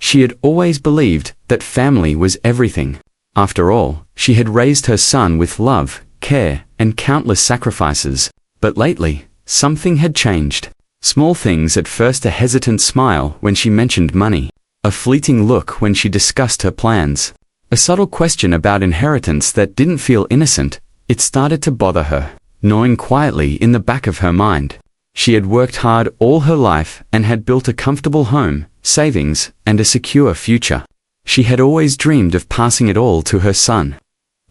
She had always believed that family was everything. After all, she had raised her son with love, care, and countless sacrifices. But lately, something had changed. Small things: at first a hesitant smile when she mentioned money, a fleeting look when she discussed her plans, a subtle question about inheritance that didn't feel innocent. It started to bother her, gnawing quietly in the back of her mind. She had worked hard all her life and had built a comfortable home, savings, and a secure future. She had always dreamed of passing it all to her son.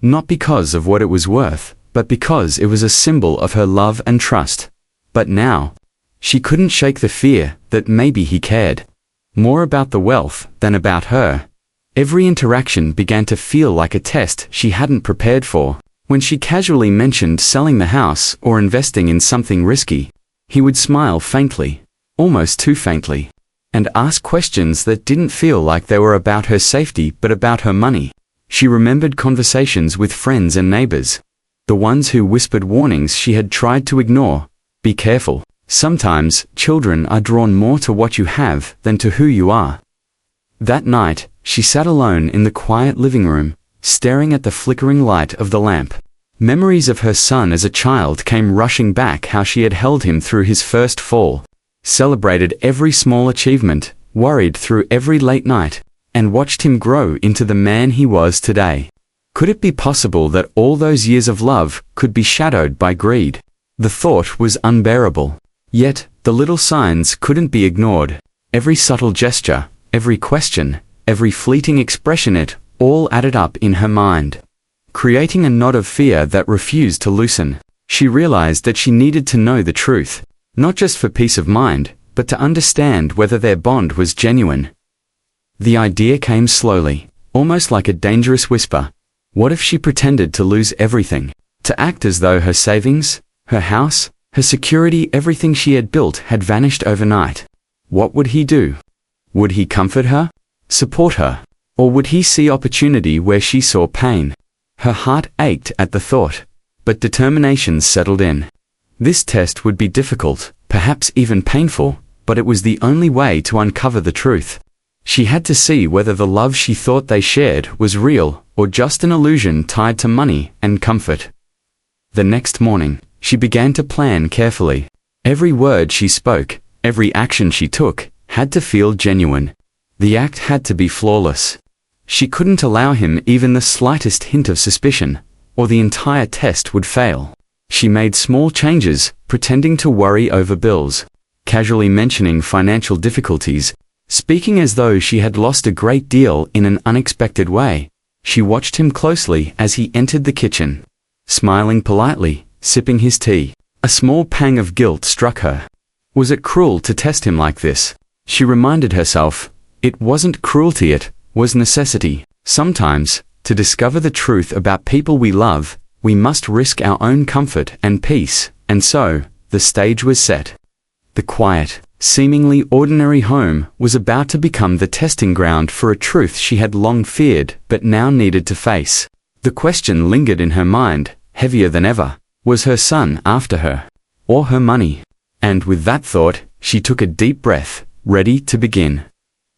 Not because of what it was worth, but because it was a symbol of her love and trust. But now, she couldn't shake the fear that maybe he cared more about the wealth than about her. Every interaction began to feel like a test she hadn't prepared for. When she casually mentioned selling the house or investing in something risky, he would smile faintly, almost too faintly, and ask questions that didn't feel like they were about her safety but about her money. She remembered conversations with friends and neighbors, the ones who whispered warnings she had tried to ignore. Be careful. Sometimes, children are drawn more to what you have than to who you are. That night, she sat alone in the quiet living room, staring at the flickering light of the lamp. Memories of her son as a child came rushing back: how she had held him through his first fall, celebrated every small achievement, worried through every late night, and watched him grow into the man he was today. Could it be possible that all those years of love could be shadowed by greed? The thought was unbearable. Yet, the little signs couldn't be ignored. Every subtle gesture, every question, every fleeting expression, it all added up in her mind, creating a knot of fear that refused to loosen. She realized that she needed to know the truth, not just for peace of mind, but to understand whether their bond was genuine. The idea came slowly, almost like a dangerous whisper. What if she pretended to lose everything, to act as though her savings, her house, her security, everything she had built had vanished overnight? What would he do? Would he comfort her, support her, or would he see opportunity where she saw pain? Her heart ached at the thought, but determination settled in. This test would be difficult, perhaps even painful, but it was the only way to uncover the truth. She had to see whether the love she thought they shared was real or just an illusion tied to money and comfort. The next morning, she began to plan carefully. Every word she spoke, every action she took, had to feel genuine. The act had to be flawless. She couldn't allow him even the slightest hint of suspicion, or the entire test would fail. She made small changes, pretending to worry over bills, casually mentioning financial difficulties, speaking as though she had lost a great deal in an unexpected way. She watched him closely as he entered the kitchen, smiling politely, sipping his tea. A small pang of guilt struck her. Was it cruel to test him like this? She reminded herself, it wasn't cruelty, it was necessity. Sometimes, to discover the truth about people we love, we must risk our own comfort and peace. And so, the stage was set. The quiet, seemingly ordinary home was about to become the testing ground for a truth she had long feared but now needed to face. The question lingered in her mind, heavier than ever. Was her son after her? Or her money? And with that thought, she took a deep breath, ready to begin.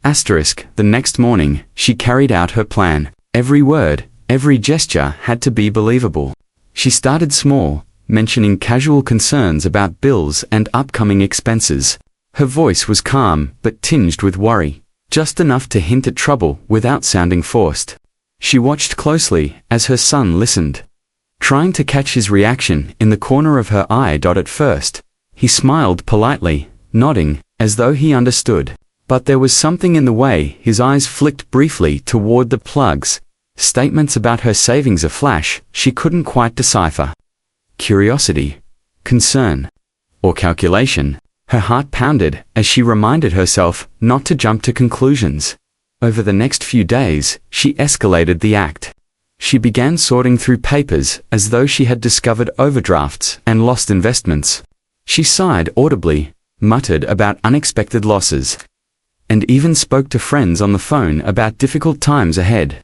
The next morning, she carried out her plan. Every word, every gesture had to be believable. She started small, mentioning casual concerns about bills and upcoming expenses. Her voice was calm but tinged with worry, just enough to hint at trouble without sounding forced. She watched closely as her son listened, trying to catch his reaction in the corner of her eye. At first, he smiled politely, nodding, as though he understood. But there was something in the way his eyes flicked briefly toward the plugs, statements about her savings a flash she couldn't quite decipher. Curiosity, concern, or calculation. Her heart pounded as she reminded herself not to jump to conclusions. Over the next few days, she escalated the act. She began sorting through papers as though she had discovered overdrafts and lost investments. She sighed audibly, muttered about unexpected losses, and even spoke to friends on the phone about difficult times ahead.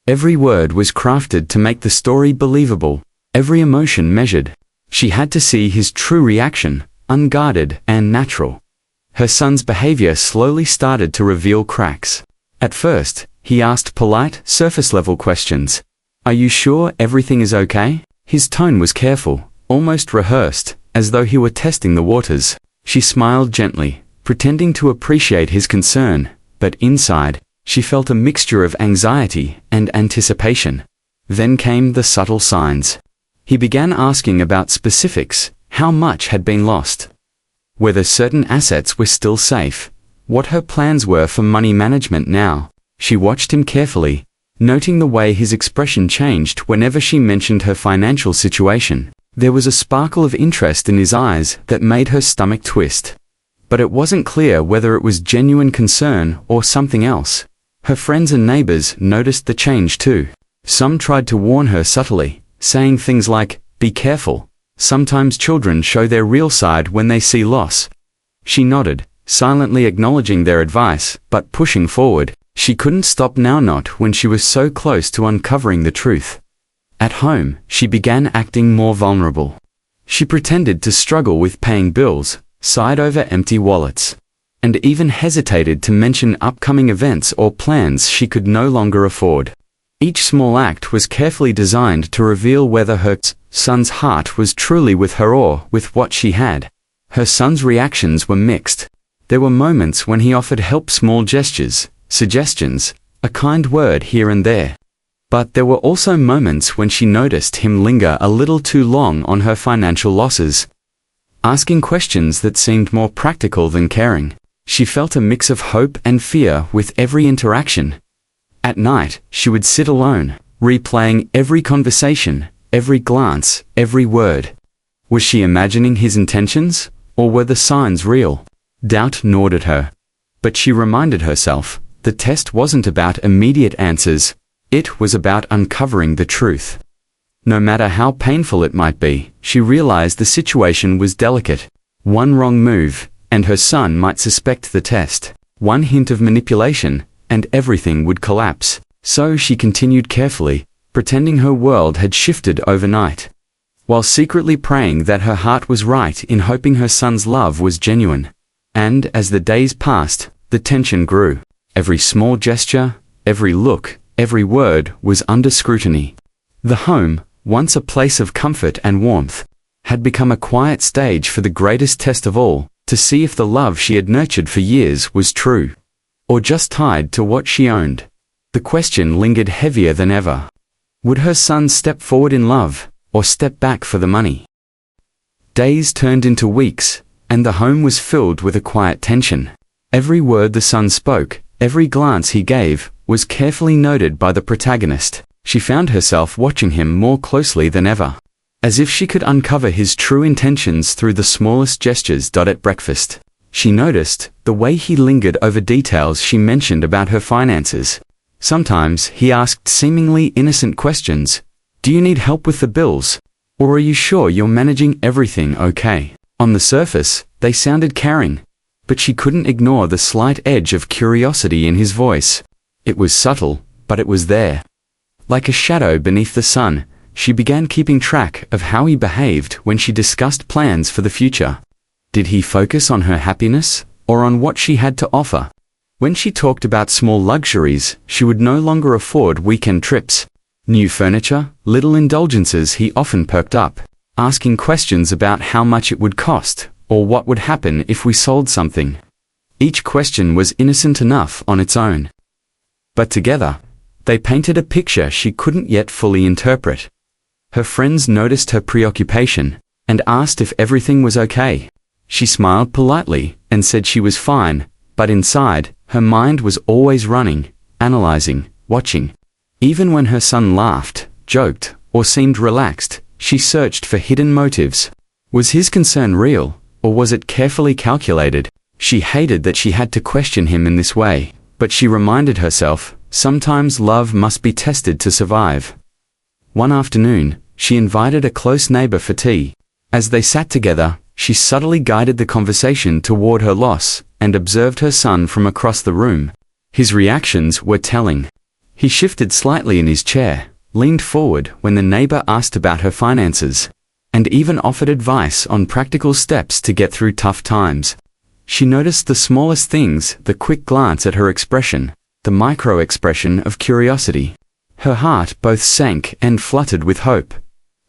Every word was crafted to make the story believable, every emotion measured. She had to see his true reaction, unguarded and natural. Her son's behavior slowly started to reveal cracks. At first, he asked polite, surface-level questions. "Are you sure everything is okay?" His tone was careful, almost rehearsed, as though he were testing the waters. She smiled gently, pretending to appreciate his concern, but inside, she felt a mixture of anxiety and anticipation. Then came the subtle signs. He began asking about specifics, how much had been lost, whether certain assets were still safe, what her plans were for money management now. She watched him carefully, noting the way his expression changed whenever she mentioned her financial situation. There was a sparkle of interest in his eyes that made her stomach twist. But it wasn't clear whether it was genuine concern or something else. Her friends and neighbors noticed the change too. Some tried to warn her subtly, saying things like, "Be careful. Sometimes children show their real side when they see loss." She nodded, silently acknowledging their advice, but pushing forward. She couldn't stop now, not when she was so close to uncovering the truth. At home, she began acting more vulnerable. She pretended to struggle with paying bills, sighed over empty wallets, and even hesitated to mention upcoming events or plans she could no longer afford. Each small act was carefully designed to reveal whether her son's heart was truly with her or with what she had. Her son's reactions were mixed. There were moments when he offered help, small gestures, suggestions, a kind word here and there. But there were also moments when she noticed him linger a little too long on her financial losses, asking questions that seemed more practical than caring. She felt a mix of hope and fear with every interaction. At night, she would sit alone, replaying every conversation, every glance, every word. Was she imagining his intentions, or were the signs real? Doubt gnawed at her. But she reminded herself, the test wasn't about immediate answers. It was about uncovering the truth. No matter how painful it might be, she realized the situation was delicate. One wrong move, and her son might suspect the test. One hint of manipulation, and everything would collapse. So she continued carefully, pretending her world had shifted overnight, while secretly praying that her heart was right, in hoping her son's love was genuine. And as the days passed, the tension grew. Every small gesture, every look, every word was under scrutiny. The home, once a place of comfort and warmth, had become a quiet stage for the greatest test of all, to see if the love she had nurtured for years was true, or just tied to what she owned. The question lingered heavier than ever. Would her son step forward in love, or step back for the money? Days turned into weeks, and the home was filled with a quiet tension. Every word the son spoke, every glance he gave, was carefully noted by the protagonist. She found herself watching him more closely than ever, as if she could uncover his true intentions through the smallest gestures. At breakfast, she noticed the way he lingered over details she mentioned about her finances. Sometimes he asked seemingly innocent questions. "Do you need help with the bills? Or are you sure you're managing everything okay?" On the surface, they sounded caring, but she couldn't ignore the slight edge of curiosity in his voice. It was subtle, but it was there. Like a shadow beneath the sun, she began keeping track of how he behaved when she discussed plans for the future. Did he focus on her happiness, or on what she had to offer? When she talked about small luxuries she would no longer afford, weekend trips, new furniture, little indulgences, he often perked up, asking questions about how much it would cost, or what would happen if we sold something. Each question was innocent enough on its own, but together, they painted a picture she couldn't yet fully interpret. Her friends noticed her preoccupation, and asked if everything was okay. She smiled politely, and said she was fine, but inside, her mind was always running, analyzing, watching. Even when her son laughed, joked, or seemed relaxed, she searched for hidden motives. Was his concern real, or was it carefully calculated? She hated that she had to question him in this way, but she reminded herself, sometimes love must be tested to survive. One afternoon, she invited a close neighbor for tea. As they sat together, she subtly guided the conversation toward her loss, and observed her son from across the room. His reactions were telling. He shifted slightly in his chair, leaned forward when the neighbor asked about her finances, and even offered advice on practical steps to get through tough times. She noticed the smallest things, the quick glance at her expression, the micro-expression of curiosity. Her heart both sank and fluttered with hope.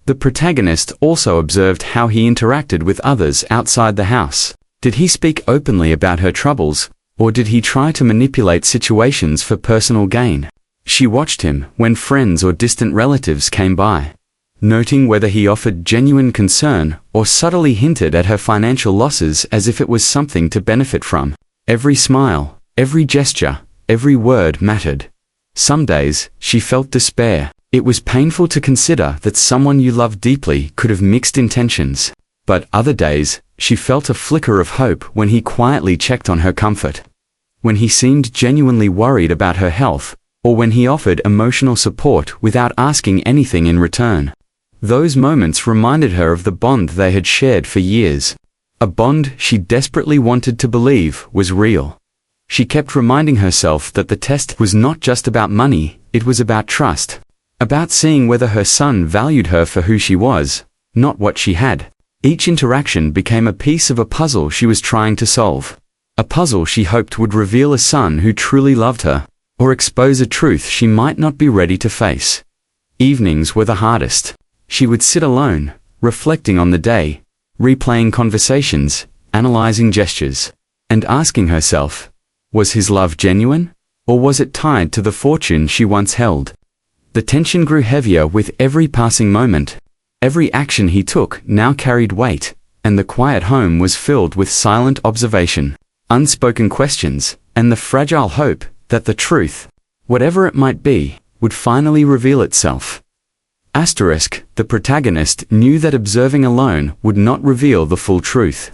The protagonist also observed how he interacted with others outside the house. Did he speak openly about her troubles, or did he try to manipulate situations for personal gain? She watched him when friends or distant relatives came by, noting whether he offered genuine concern or subtly hinted at her financial losses as if it was something to benefit from. Every smile, every gesture, every word mattered. Some days, she felt despair. It was painful to consider that someone you loved deeply could have mixed intentions. But other days, she felt a flicker of hope when he quietly checked on her comfort. When he seemed genuinely worried about her health, or when he offered emotional support without asking anything in return. Those moments reminded her of the bond they had shared for years. A bond she desperately wanted to believe was real. She kept reminding herself that the test was not just about money, it was about trust. About seeing whether her son valued her for who she was, not what she had. Each interaction became a piece of a puzzle she was trying to solve. A puzzle she hoped would reveal a son who truly loved her, or expose a truth she might not be ready to face. Evenings were the hardest. She would sit alone, reflecting on the day, replaying conversations, analyzing gestures, and asking herself, was his love genuine, or was it tied to the fortune she once held? The tension grew heavier with every passing moment. Every action he took now carried weight, and the quiet home was filled with silent observation, unspoken questions, and the fragile hope that the truth, whatever it might be, would finally reveal itself. The protagonist knew that observing alone would not reveal the full truth.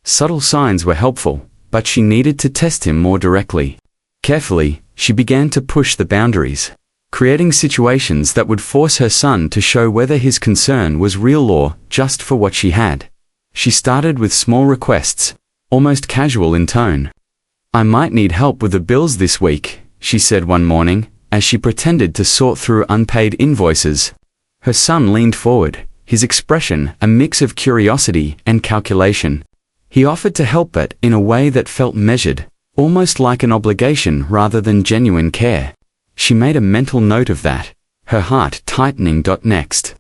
Subtle signs were helpful, but she needed to test him more directly. Carefully, she began to push the boundaries, creating situations that would force her son to show whether his concern was real or just for what she had. She started with small requests, almost casual in tone. "I might need help with the bills this week," she said one morning, as she pretended to sort through unpaid invoices. Her son leaned forward, his expression a mix of curiosity and calculation. He offered to help, but in a way that felt measured, almost like an obligation rather than genuine care. She made a mental note of that, her heart tightening. Next,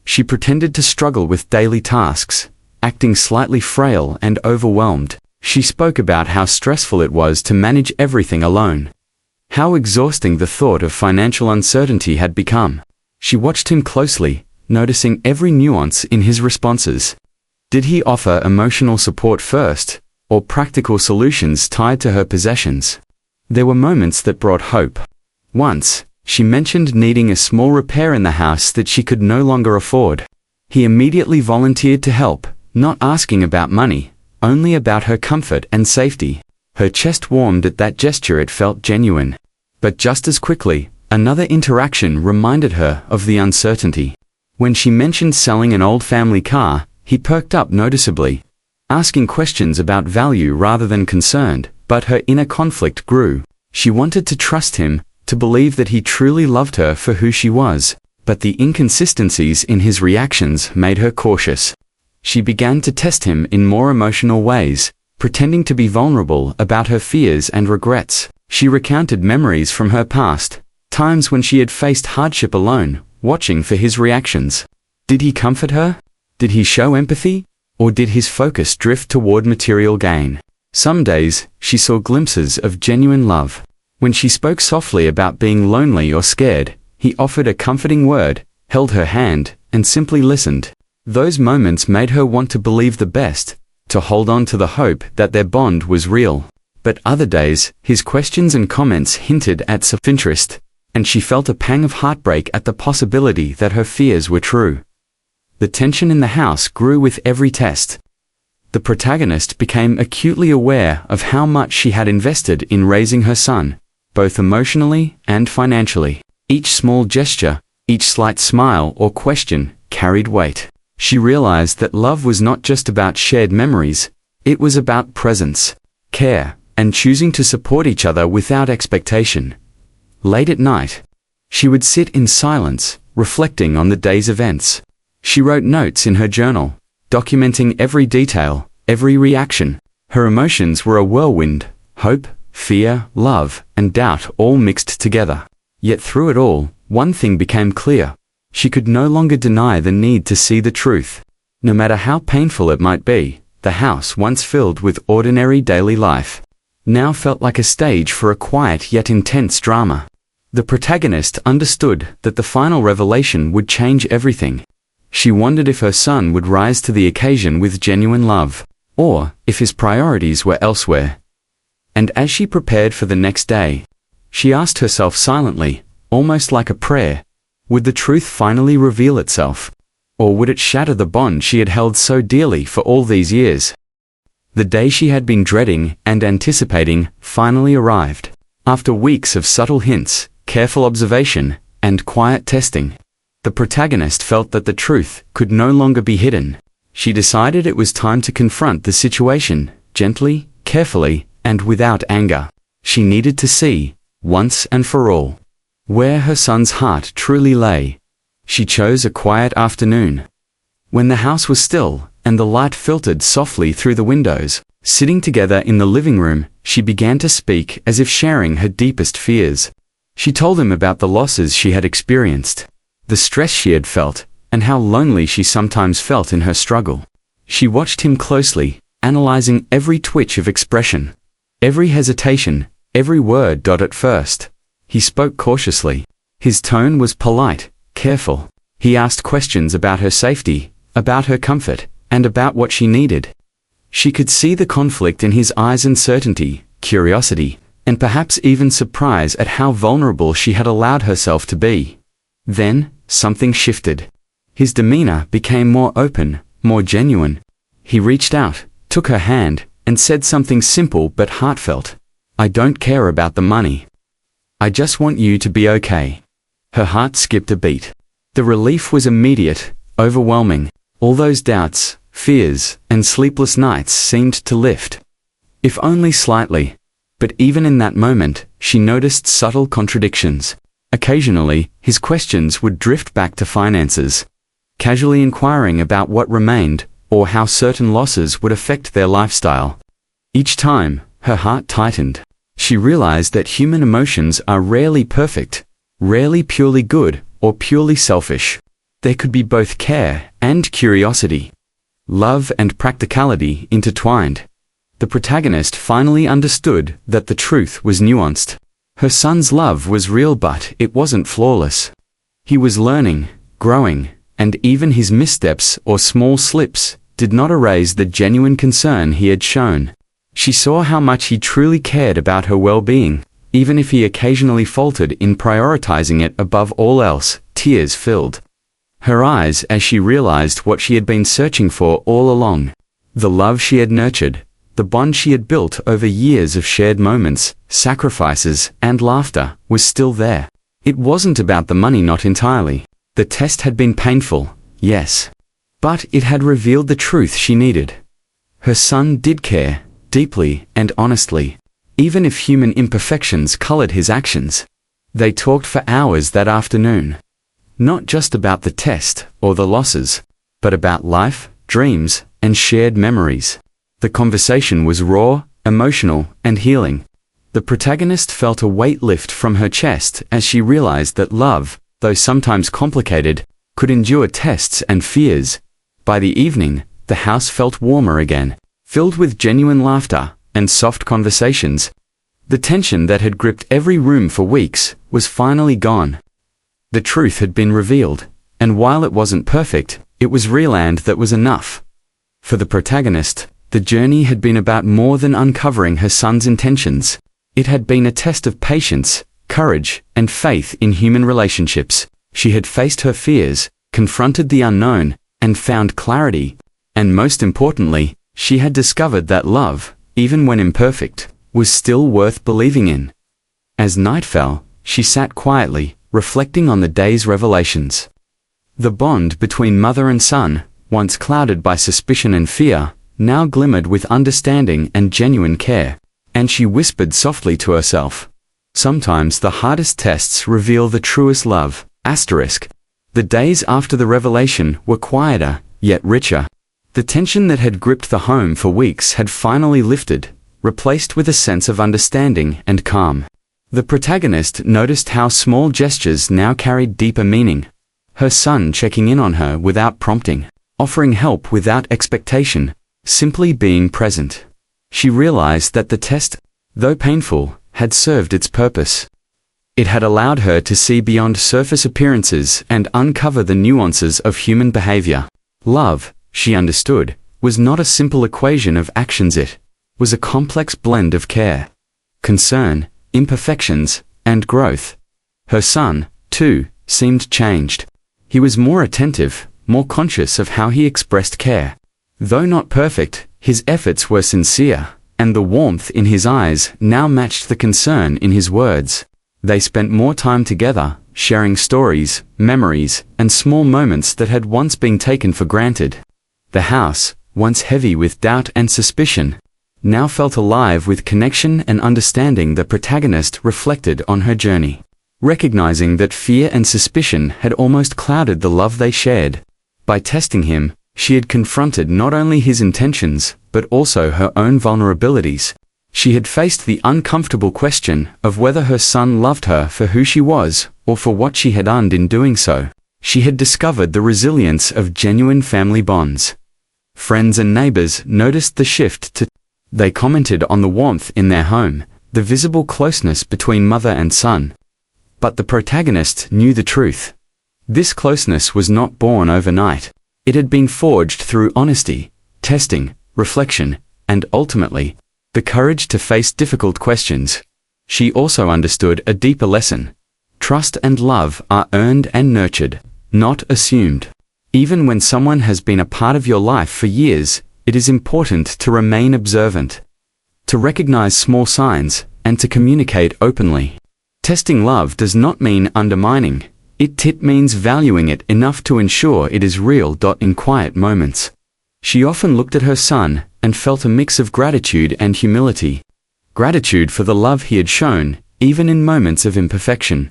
she pretended to struggle with daily tasks, acting slightly frail and overwhelmed. She spoke about how stressful it was to manage everything alone, how exhausting the thought of financial uncertainty had become. She watched him closely, noticing every nuance in his responses. Did he offer emotional support first, or practical solutions tied to her possessions? There were moments that brought hope. Once, she mentioned needing a small repair in the house that she could no longer afford. He immediately volunteered to help, not asking about money, only about her comfort and safety. Her chest warmed at that gesture. It felt genuine. But just as quickly, another interaction reminded her of the uncertainty. When she mentioned selling an old family car, he perked up noticeably, asking questions about value rather than concerned, but her inner conflict grew. She wanted to trust him, to believe that he truly loved her for who she was, but the inconsistencies in his reactions made her cautious. She began to test him in more emotional ways, pretending to be vulnerable about her fears and regrets. She recounted memories from her past, times when she had faced hardship alone, watching for his reactions. Did he comfort her? Did he show empathy? Or did his focus drift toward material gain? Some days, she saw glimpses of genuine love. When she spoke softly about being lonely or scared, he offered a comforting word, held her hand, and simply listened. Those moments made her want to believe the best, to hold on to the hope that their bond was real. But other days, his questions and comments hinted at self-interest, and she felt a pang of heartbreak at the possibility that her fears were true. The tension in the house grew with every test. The protagonist became acutely aware of how much she had invested in raising her son, both emotionally and financially. Each small gesture, each slight smile or question, carried weight. She realized that love was not just about shared memories, it was about presence, care, and choosing to support each other without expectation. Late at night, she would sit in silence, reflecting on the day's events. She wrote notes in her journal, documenting every detail, every reaction. Her emotions were a whirlwind: hope, fear, love, and doubt all mixed together. Yet through it all, one thing became clear. She could no longer deny the need to see the truth. No matter how painful it might be, the house once filled with ordinary daily life now felt like a stage for a quiet yet intense drama. The protagonist understood that the final revelation would change everything. She wondered if her son would rise to the occasion with genuine love, or if his priorities were elsewhere. And as she prepared for the next day, she asked herself silently, almost like a prayer, would the truth finally reveal itself? Or would it shatter the bond she had held so dearly for all these years? The day she had been dreading and anticipating finally arrived. After weeks of subtle hints, careful observation, and quiet testing, the protagonist felt that the truth could no longer be hidden. She decided it was time to confront the situation, gently, carefully, and without anger. She needed to see, once and for all, where her son's heart truly lay. She chose a quiet afternoon, when the house was still and the light filtered softly through the windows. Sitting together in the living room, she began to speak as if sharing her deepest fears. She told him about the losses she had experienced, the stress she had felt, and how lonely she sometimes felt in her struggle. She watched him closely, analyzing every twitch of expression, every hesitation, every word. At first, he spoke cautiously. His tone was polite, careful. He asked questions about her safety, about her comfort, and about what she needed. She could see the conflict in his eyes: uncertainty, curiosity, and perhaps even surprise at how vulnerable she had allowed herself to be. Then, something shifted. His demeanor became more open, more genuine. He reached out, took her hand, and said something simple but heartfelt. "I don't care about the money. I just want you to be okay." Her heart skipped a beat. The relief was immediate, overwhelming. All those doubts, fears, and sleepless nights seemed to lift, if only slightly. But even in that moment, she noticed subtle contradictions. Occasionally, his questions would drift back to finances, casually inquiring about what remained, or how certain losses would affect their lifestyle. Each time, her heart tightened. She realized that human emotions are rarely perfect, rarely purely good or purely selfish. There could be both care and curiosity, love and practicality intertwined. The protagonist finally understood that the truth was nuanced. Her son's love was real, but it wasn't flawless. He was learning, growing, and even his missteps or small slips did not erase the genuine concern he had shown. She saw how much he truly cared about her well-being, even if he occasionally faltered in prioritizing it above all else. Tears filled her eyes as she realized what she had been searching for all along. The love she had nurtured, the bond she had built over years of shared moments, sacrifices, and laughter, was still there. It wasn't about the money, not entirely. The test had been painful, yes, but it had revealed the truth she needed. Her son did care, deeply and honestly, even if human imperfections colored his actions. They talked for hours that afternoon, not just about the test or the losses, but about life, dreams, and shared memories. The conversation was raw, emotional, and healing. The protagonist felt a weight lift from her chest as she realized that love, though sometimes complicated, could endure tests and fears. By the evening, the house felt warmer again, filled with genuine laughter and soft conversations. The tension that had gripped every room for weeks was finally gone. The truth had been revealed, and while it wasn't perfect, it was real, and that was enough. For the protagonist, the journey had been about more than uncovering her son's intentions. It had been a test of patience, courage, and faith in human relationships. She had faced her fears, confronted the unknown, and found clarity. And most importantly, she had discovered that love, even when imperfect, was still worth believing in. As night fell, she sat quietly, reflecting on the day's revelations. The bond between mother and son, once clouded by suspicion and fear, now glimmered with understanding and genuine care. And she whispered softly to herself, "Sometimes the hardest tests reveal the truest love." The days after the revelation were quieter, yet richer. The tension that had gripped the home for weeks had finally lifted, replaced with a sense of understanding and calm. The protagonist noticed how small gestures now carried deeper meaning. Her son checking in on her without prompting, offering help without expectation, simply being present. She realized that the test, though painful, had served its purpose. It had allowed her to see beyond surface appearances and uncover the nuances of human behavior. Love, she understood, was not a simple equation of actions. It was a complex blend of care, concern, imperfections, and growth. Her son, too, seemed changed. He was more attentive, more conscious of how he expressed care. Though not perfect, his efforts were sincere, and the warmth in his eyes now matched the concern in his words. They spent more time together, sharing stories, memories, and small moments that had once been taken for granted. The house, once heavy with doubt and suspicion, now felt alive with connection and understanding. The protagonist reflected on her journey, recognizing that fear and suspicion had almost clouded the love they shared. By testing him, she had confronted not only his intentions, but also her own vulnerabilities. She had faced the uncomfortable question of whether her son loved her for who she was, or for what she had earned in doing so. She had discovered the resilience of genuine family bonds. Friends and neighbors noticed the shift to. They commented on the warmth in their home, the visible closeness between mother and son. But the protagonist knew the truth. This closeness was not born overnight. It had been forged through honesty, testing, reflection, and ultimately, the courage to face difficult questions. She also understood a deeper lesson. Trust and love are earned and nurtured, not assumed. Even when someone has been a part of your life for years, it is important to remain observant, to recognize small signs, and to communicate openly. Testing love does not mean undermining. It means valuing it enough to ensure it is real. In quiet moments, she often looked at her son and felt a mix of gratitude and humility. Gratitude for the love he had shown, even in moments of imperfection,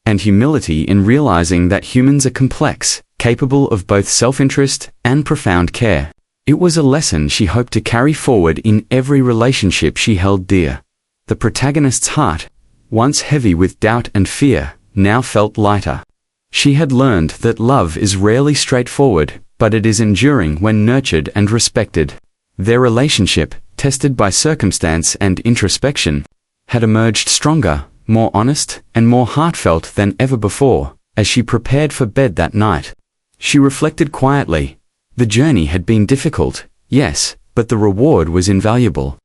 and humility in realizing that humans are complex, capable of both self-interest and profound care. It was a lesson she hoped to carry forward in every relationship she held dear. The protagonist's heart, once heavy with doubt and fear, now felt lighter. She had learned that love is rarely straightforward, but it is enduring when nurtured and respected. Their relationship, tested by circumstance and introspection, had emerged stronger, more honest, and more heartfelt than ever before. As she prepared for bed that night, she reflected quietly. The journey had been difficult, yes, but the reward was invaluable.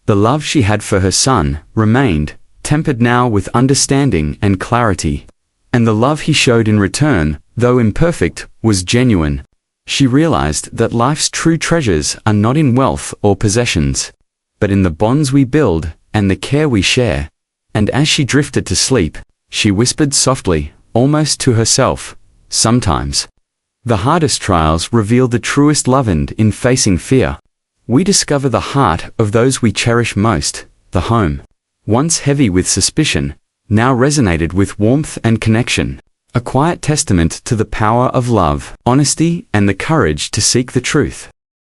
The love she had for her son remained, tempered now with understanding and clarity. And the love he showed in return, though imperfect, was genuine. She realized that life's true treasures are not in wealth or possessions, but in the bonds we build and the care we share. And as she drifted to sleep, she whispered softly, almost to herself, sometimes the hardest trials reveal the truest love, and in facing fear, we discover the heart of those we cherish most. The home, once heavy with suspicion, now resonated with warmth and connection. A quiet testament to the power of love, honesty, and the courage to seek the truth.